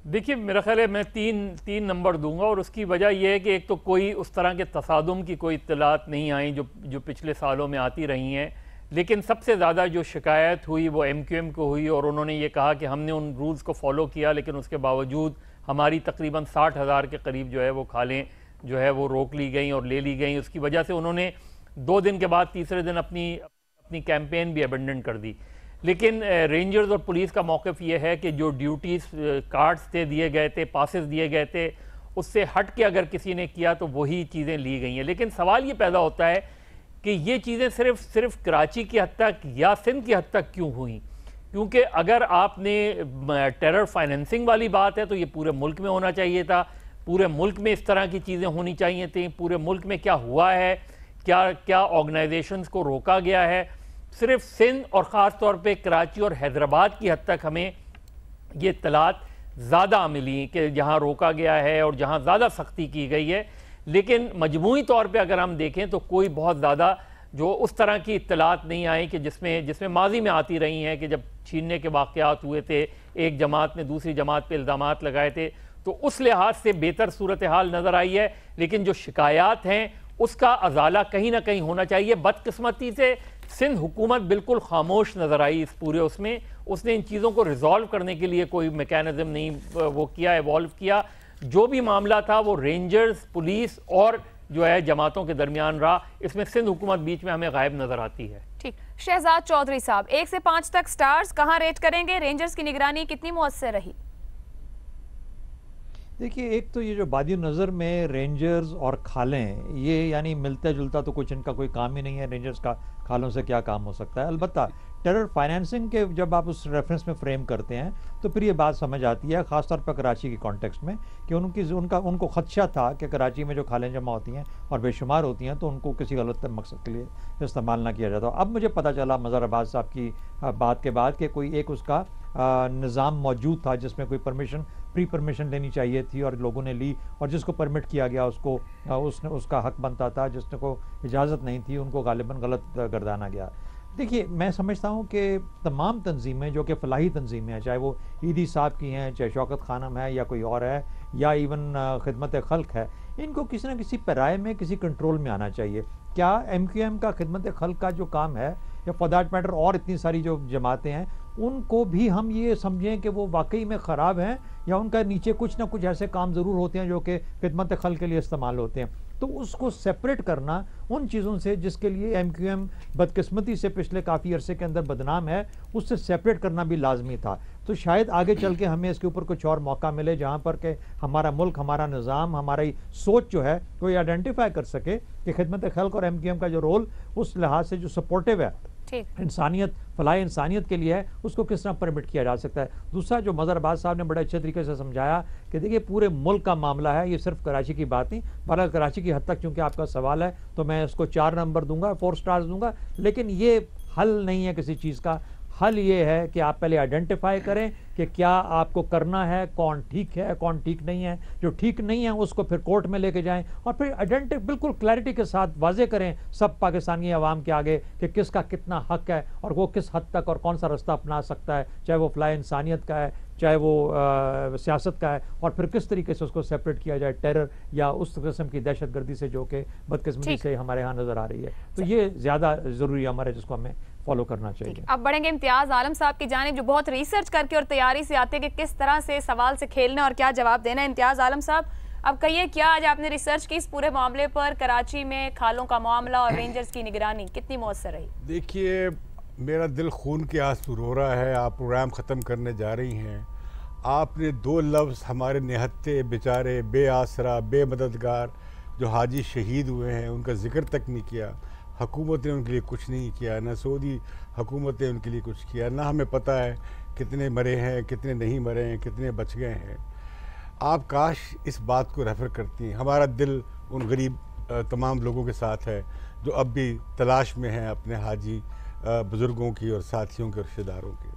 देखिए मेरा ख्याल है मैं तीन नंबर दूंगा और उसकी वजह यह है कि एक तो कोई उस तरह के तसादुम की कोई इत्तलात नहीं आई जो पिछले सालों में आती रही हैं, लेकिन सबसे ज़्यादा जो शिकायत हुई वो MQM को हुई और उन्होंने ये कहा कि हमने उन रूल्स को फॉलो किया लेकिन उसके बावजूद हमारी तकरीबन 60,000 के करीब जो है वो खालें जो है वो रोक ली गई और ले ली गई। उसकी वजह से उन्होंने 2 दिन के बाद तीसरे दिन अपनी कैंपेन भी अबेंडन कर दी। लेकिन रेंजर्स और पुलिस का मौक़िफ़ ये है कि जो ड्यूटीज़ कार्ड्स थे दिए गए थे, पासेस दिए गए थे, उससे हट के अगर किसी ने किया तो वही चीज़ें ली गई हैं। लेकिन सवाल ये पैदा होता है कि ये चीज़ें सिर्फ कराची की हद तक या सिंध की हद तक क्यों हुई? क्योंकि अगर आपने टेरर फाइनेंसिंग वाली बात है तो ये पूरे मुल्क में होना चाहिए था। पूरे मुल्क में इस तरह की चीज़ें होनी चाहिए थी। पूरे मुल्क में क्या हुआ है, क्या ऑर्गेनाइजेशंस को रोका गया है? सिर्फ सिंध और ख़ास तौर पे कराची और हैदराबाद की हद तक हमें ये इत्तलात ज़्यादा मिली कि जहाँ रोका गया है और जहाँ ज़्यादा सख्ती की गई है। लेकिन मजमूई तौर पे अगर हम देखें तो कोई बहुत ज़्यादा जो उस तरह की इत्तलात नहीं आई कि जिसमें माजी में आती रही हैं कि जब छीनने के वाक़यात हुए थे, एक जमात ने दूसरी जमात पे इल्ज़ामात लगाए थे, तो उस लिहाज से बेहतर सूरत हाल नज़र आई है। लेकिन जो शिकायत हैं उसका अजाला कहीं ना कहीं होना चाहिए। बदकिस्मती से सिंध हुकूमत बिल्कुल खामोश नज़र आई इस पूरे उसने इन चीज़ों को रिजॉल्व करने के लिए कोई मैकेनिज्म नहीं वो किया, एवॉल्व किया। जो भी मामला था वो रेंजर्स, पुलिस और जो है जमातों के दरमियान रहा। इसमें सिंध हुकूमत बीच में हमें गायब नजर आती है। ठीक, शहजाद चौधरी साहब 1 से 5 तक स्टार्स कहाँ रेट करेंगे? रेंजर्स की निगरानी कितनी मुअस्सर रही? देखिए, एक तो ये जो बादी नज़र में रेंजर्स और खालें, ये यानी मिलता जुलता तो कुछ इनका कोई काम ही नहीं है। रेंजर्स का खालों से क्या काम हो सकता है? अलबत्ता टेरर फाइनेंसिंग के जब आप उस रेफरेंस में फ्रेम करते हैं तो फिर ये बात समझ आती है, ख़ासतौर पर कराची के कॉन्टेक्स्ट में, कि उनको खदशा था कि कराची में जो खालें जमा होती हैं और बेशुमार होती हैं तो उनको किसी गलत मकसद के लिए इस्तेमाल ना किया जाता। अब मुझे पता चला मज़हर अब्बास साहब की बात के बाद कि कोई एक उसका निज़ाम मौजूद था जिसमें कोई प्री परमिशन लेनी चाहिए थी और लोगों ने ली, और जिसको परमिट किया गया उसका हक बनता था, जिसने को इजाज़त नहीं थी उनको गालिबन गलत गर्दाना गया। देखिए, मैं समझता हूँ कि तमाम तंजीमें जो कि फलाही तंजीमें हैं, चाहे वो ईदी साहब की हैं, चाहे शौकत खानम है या कोई और है, या इवन खिदमत खल्क है, इनको किसी न किसी पैराए में, किसी कंट्रोल में आना चाहिए। क्या MQM का खिदमत खल्क का जो काम है, या फॉर दैट मैटर और इतनी सारी जो जमातें हैं, उनको भी हम ये समझें कि वो वाकई में ख़राब हैं, या उनका नीचे कुछ ना कुछ ऐसे काम ज़रूर होते हैं जो कि खिदमत खल्क के लिए इस्तेमाल होते हैं। तो उसको सेपरेट करना उन चीज़ों से जिसके लिए MQM बदकिस्मती से पिछले काफ़ी अरसे के अंदर बदनाम है, उससे सेपरेट करना भी लाजमी था। तो शायद आगे चल के हमें इसके ऊपर कुछ और मौका मिले जहाँ पर के हमारा मुल्क, हमारा निज़ाम, हमारी सोच जो है वो ये आइडेंटिफाई कर सके कि खिदमत खल्क और MQM का जो रोल उस लिहाज से जो सपोर्टिव है इंसानियत, फलाह इंसानियत के लिए है, उसको किस तरह परमिट किया जा सकता है। दूसरा, जो मज़हर अब्बास साहब ने बड़े अच्छे तरीके से समझाया कि देखिए पूरे मुल्क का मामला है, ये सिर्फ कराची की बात नहीं। बहरहाल कराची की हद तक चूँकि आपका सवाल है तो मैं इसको 4 नंबर दूंगा, 4 स्टार्स दूंगा, लेकिन ये हल नहीं है किसी चीज़ का। हल ये है कि आप पहले आइडेंटिफाई करें कि क्या आपको करना है, कौन ठीक है, कौन ठीक नहीं है। जो ठीक नहीं है उसको फिर कोर्ट में लेके जाएं, और फिर बिल्कुल क्लैरिटी के साथ वाजे करें सब पाकिस्तानी अवाम के आगे कि किसका कितना हक है और वो किस हद तक और कौन सा रास्ता अपना सकता है, चाहे वो फलाह इंसानियत का है, चाहे वो सियासत का है, और फिर किस तरीके से उसको सेपरेट किया जाए टेरर या उस किस्म की दहशत गर्दी से जो कि बदकिस्मती से हमारे यहाँ नज़र आ रही है। तो ये ज़्यादा ज़रूरी है हमारे, जिसको हमें फॉलो करना चाहिए। अब बढ़ेंगे इम्तियाज आलम साहब की जानिब, जो बहुत रिसर्च करके और तैयारी से आते हैं कि किस तरह से सवाल से खेलना और क्या जवाब देना है। इम्तियाज आलम साहब, अब कहिए क्या आज आपने रिसर्च की इस पूरे मामले पर, कराची में खालों का मामला और रेंजर्स की निगरानी कितनी मौसर रही? देखिए, मेरा दिल खून के आंसू रो रहा है। आप प्रोग्राम ख़त्म करने जा रही हैं, आपने 2 लफ्ज़ हमारे निहत्ते बेचारे बेआसरा बेमददगार जो हाजी शहीद हुए हैं उनका जिक्र तक नहीं किया। हुकूमत ने उनके लिए कुछ नहीं किया, ना सऊदी हुकूमत ने उनके लिए कुछ किया, ना हमें पता है कितने मरे हैं, कितने नहीं मरे हैं, कितने बच गए हैं। आप काश इस बात को रेफ़र करती हैं। हमारा दिल उन गरीब तमाम लोगों के साथ है जो अब भी तलाश में हैं अपने हाजी बुज़ुर्गों की और साथियों के, रिश्तेदारों के।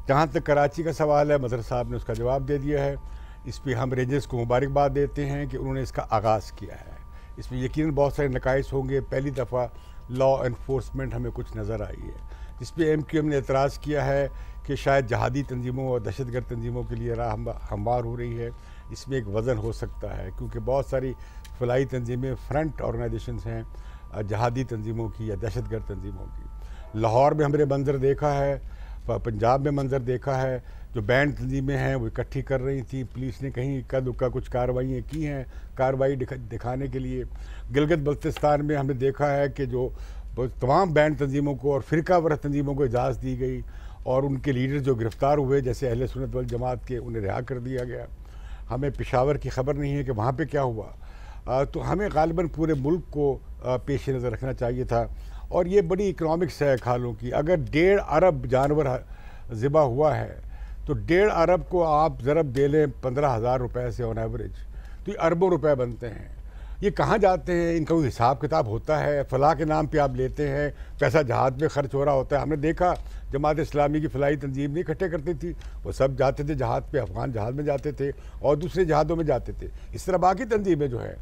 जहाँ तक कराची का सवाल है, मज़हर साहब ने उसका जवाब दे दिया है। इस पर हम रेंजर्स को मुबारकबाद देते हैं कि उन्होंने इसका आगाज़ किया है। इसमें यकीनन बहुत सारे नकाइस होंगे। पहली दफ़ा लॉ एनफोर्समेंट हमें कुछ नज़र आई है, जिस पे MQM ने एतराज़ किया है कि शायद जहादी तंजीमों और दहशतगर्द तंजीमों के लिए राह हमवार हो रही है। इसमें एक वज़न हो सकता है, क्योंकि बहुत सारी फलाई तंजीमें फ्रंट ऑर्गेनाइजेशंस हैं जहादी तंजीमों की या दहशतगर्द तंजीमों की। लाहौर में हमने मंजर देखा है, पंजाब में मंजर देखा है, जो बैंड तंजीमें हैं वो इकट्ठी कर रही थी। पुलिस ने कहीं इक्का दुक्का कुछ कार्रवाइयाँ की हैं, कार्रवाई दिखाने के लिए। गिलगित बल्तिस्तान में हमने देखा है कि जो तमाम बैंड तंजीमों को और फ़िरका वरह तंजीमों को इजाज़त दी गई, और उनके लीडर जो गिरफ़्तार हुए जैसे अहले सुन्नत वल जमात के, उन्हें रिहा कर दिया गया। हमें पेशावर की खबर नहीं है कि वहाँ पे क्या हुआ। तो हमें ग़ालिबन पूरे मुल्क को पेश नज़र रखना चाहिए था। और ये बड़ी इकनॉमिक्स है खालों की। अगर 1.5 अरब जानवर ज़िबा हुआ है तो 1.5 अरब को आप ज़रब दे लें 15,000 रुपये से ऑन एवरेज, तो ये अरबों रुपए बनते हैं। ये कहाँ जाते हैं, इनका कोई हिसाब किताब होता है? फलाह के नाम पे आप लेते हैं, पैसा जहाज़ में खर्च हो रहा होता है। हमने देखा जमात इस्लामी की फलाई तंजीम नहीं इकट्ठे करती थी, वो सब जाते थे जहाज़ पे, अफगान जहाज़ में जाते थे और दूसरे जहाज़ों में जाते थे। इस तरह बाकी तंजीमें जो है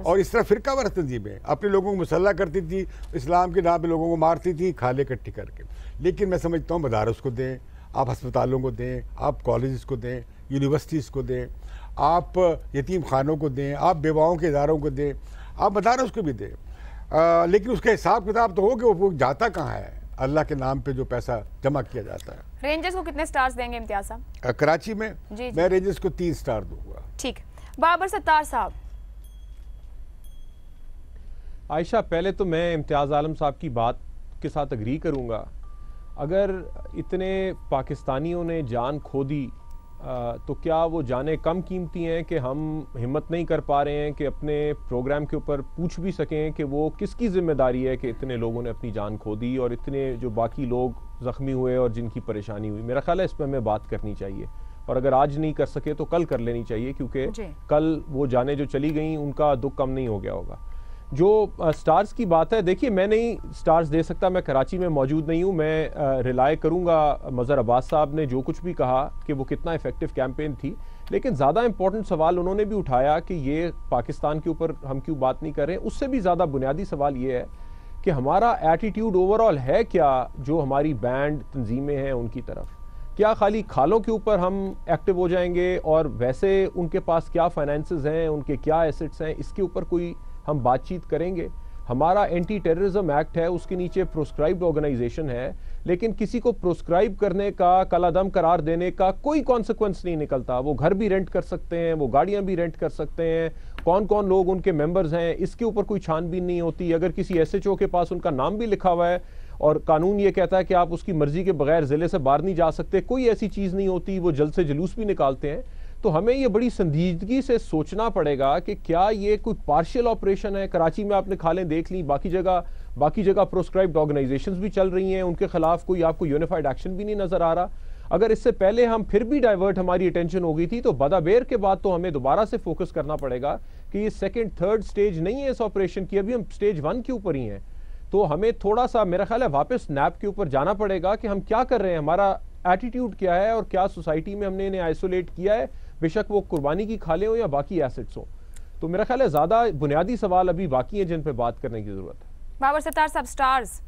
और इस तरह फ़िरका वरह तंजीमें अपने लोगों को मुसल्ला करती थी, इस्लाम के नाम पर लोगों को मारती थी खाले इकट्ठी करके। लेकिन मैं समझता हूँ मदारस को दें, आप अस्पतालों को दें, आप कॉलेज़ को दें, यूनिवर्सिटीज़ को दें, आप यतीम खानों को दें, आप बेवाओं के इदारों को दें, आप मदारस को भी दें। लेकिन उसका हिसाब किताब तो हो कि वो जाता कहाँ है, अल्लाह के नाम पे जो पैसा जमा किया जाता है। रेंजर्स को कितने स्टार्स देंगे इम्तियाज साहब? कराची में जी। मैं रेंजर्स को 3 स्टार दूंगा। ठीक। बाबर सत्तार साहब। आयशा, पहले तो मैं इम्तियाज़ आलम साहब की बात के साथ अग्री करूँगा। अगर इतने पाकिस्तानियों ने जान खो दी तो क्या वो जानें कम कीमती हैं कि हम हिम्मत नहीं कर पा रहे हैं कि अपने प्रोग्राम के ऊपर पूछ भी सकें कि वो किसकी ज़िम्मेदारी है कि इतने लोगों ने अपनी जान खो दी और इतने जो बाकी लोग ज़ख्मी हुए और जिनकी परेशानी हुई। मेरा ख्याल है इस पर हमें बात करनी चाहिए, और अगर आज नहीं कर सके तो कल कर लेनी चाहिए, क्योंकि कल वो जाने जो चली गई उनका दुख कम नहीं हो गया होगा। जो स्टार्स की बात है, देखिए मैं नहीं स्टार्स दे सकता, मैं कराची में मौजूद नहीं हूँ। मैं रिलाय करूँगा मज़हर अब्बास साहब ने जो कुछ भी कहा कि वो कितना इफ़ेक्टिव कैंपेन थी, लेकिन ज़्यादा इंपॉर्टेंट सवाल उन्होंने भी उठाया कि ये पाकिस्तान के ऊपर हम क्यों बात नहीं कर रहे। उससे भी ज़्यादा बुनियादी सवाल ये है कि हमारा एटीट्यूड ओवरऑल है क्या जो हमारी बैंड तंजीमें हैं उनकी तरफ। क्या खाली खालों के ऊपर हम एक्टिव हो जाएंगे और वैसे उनके पास क्या फाइनेंसेस हैं, उनके क्या एसेट्स हैं, इसके ऊपर कोई हम बातचीत करेंगे। हमारा एंटी टेररिज्म एक्ट है, उसके नीचे प्रोस्क्राइब्ड ऑर्गेनाइजेशन है, लेकिन किसी को प्रोस्क्राइब करने का, कलादम करार देने का कोई कॉन्सिक्वेंस नहीं निकलता। वो घर भी रेंट कर सकते हैं, वो गाड़ियां भी रेंट कर सकते हैं, कौन कौन लोग उनके मेंबर्स हैं, इसके ऊपर कोई छानबीन नहीं होती। अगर किसी एसएचओ के पास उनका नाम भी लिखा हुआ है और कानून ये कहता है कि आप उसकी मर्जी के बगैर ज़िले से बाहर नहीं जा सकते, कोई ऐसी चीज़ नहीं होती, वो जल्द से जुलूस भी निकालते हैं। तो हमें ये बड़ी संजीदगी से सोचना पड़ेगा कि क्या ये कोई पार्शियल ऑपरेशन है। कराची में आपने खालें देख ली, बाकी जगह प्रोस्क्राइब्ड ऑर्गेनाइजेशंस भी चल रही हैं, उनके खिलाफ कोई आपको यूनिफाइड एक्शन भी नहीं नजर आ रहा। अगर इससे पहले हम फिर भी डाइवर्ट हमारी अटेंशन हो गई थी, तो बदाबेर के बाद तो हमें दोबारा से फोकस करना पड़ेगा कि ये सेकेंड थर्ड स्टेज नहीं है इस ऑपरेशन की, अभी हम स्टेज 1 के ऊपर ही हैं। तो हमें थोड़ा सा, मेरा ख्याल है, वापस नैप के ऊपर जाना पड़ेगा कि हम क्या कर रहे हैं, हमारा एटीट्यूड क्या है और क्या सोसाइटी में हमने इन्हें आइसोलेट किया है, बेशक वो कुर्बानी की खाले हो या बाकी एसेट्स हो। तो मेरा ख्याल है ज़्यादा बुनियादी सवाल अभी बाकी हैं जिन पे बात करने की ज़रूरत है। बाबर सत्तार साहब, स्टार्स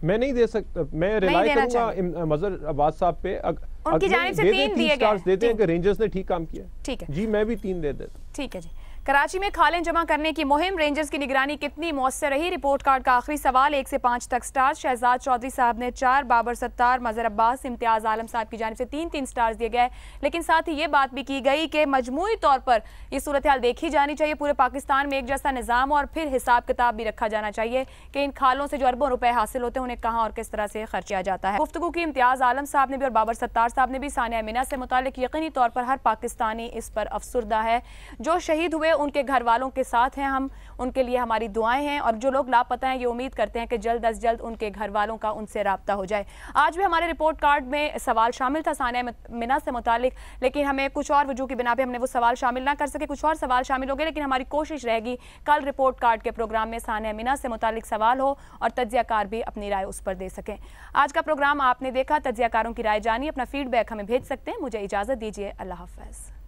मैं नहीं दे सकता, मैं रिलाई करूंगा मजहर अब्बास साहब पे। उनकी जानिब से 3 दिए स्टार्स देते हैं कि रेंजर्स ने ठीक काम किया। ठीक है जी, मैं भी 3 दे देता। ठीक है जी। कराची में खालें जमा करने की मुहिम, रेंजर्स की निगरानी कितनी मौसर रही? रिपोर्ट कार्ड का आखिरी सवाल। 1 से 5 तक स्टार्स। शहजाद चौधरी साहब ने 4, बाबर सत्तार, मजहर अब्बास, इम्तियाज आलम साहब की जानिब से 3-3 स्टार्स दिए गए। लेकिन साथ ही ये बात भी की गई कि मजमूई तौर पर ये सूरत हाल देखी जानी चाहिए, पूरे पाकिस्तान में एक जैसा निज़ाम और फिर हिसाब किताब भी रखा जाना चाहिए कि इन खालों से जो अरबों रुपए हासिल होते हैं उन्हें कहाँ और किस तरह से खर्च किया जाता है। गुफ्तगू की इम्तियाज आलम साहब ने भी और बाबर सत्तार साहब ने भी। सानिया मीना से मुतालिक यकीनी तौर पर हर पाकिस्तानी इस पर अफसुर्दा है। जो शहीद हुए उनके घर वालों के साथ हैं हम, उनके लिए हमारी दुआएं हैं, और जो लोग लापता हैं ये उम्मीद करते हैं कि जल्द अज जल्द उनके घर वालों का उनसे राब्ता हो जाए। आज भी हमारे रिपोर्ट कार्ड में सवाल शामिल था सानिया मीना से मुतालिक, लेकिन हमें कुछ और वजूह की बिना पे हमने वो सवाल शामिल ना कर सके। कुछ और सवाल शामिल हो गए, लेकिन हमारी कोशिश रहेगी कल रिपोर्ट कार्ड के प्रोग्राम में सानिया मीना से मुतालिक सवाल हो और तज्जियाकार भी अपनी राय उस पर दे सकें। आज का प्रोग्राम आपने देखा, तज्जियाकारों की राय जानिए, अपना फीडबैक हमें भेज सकते हैं। मुझे इजाज़त दीजिए, अल्लाह हाफ़िज़।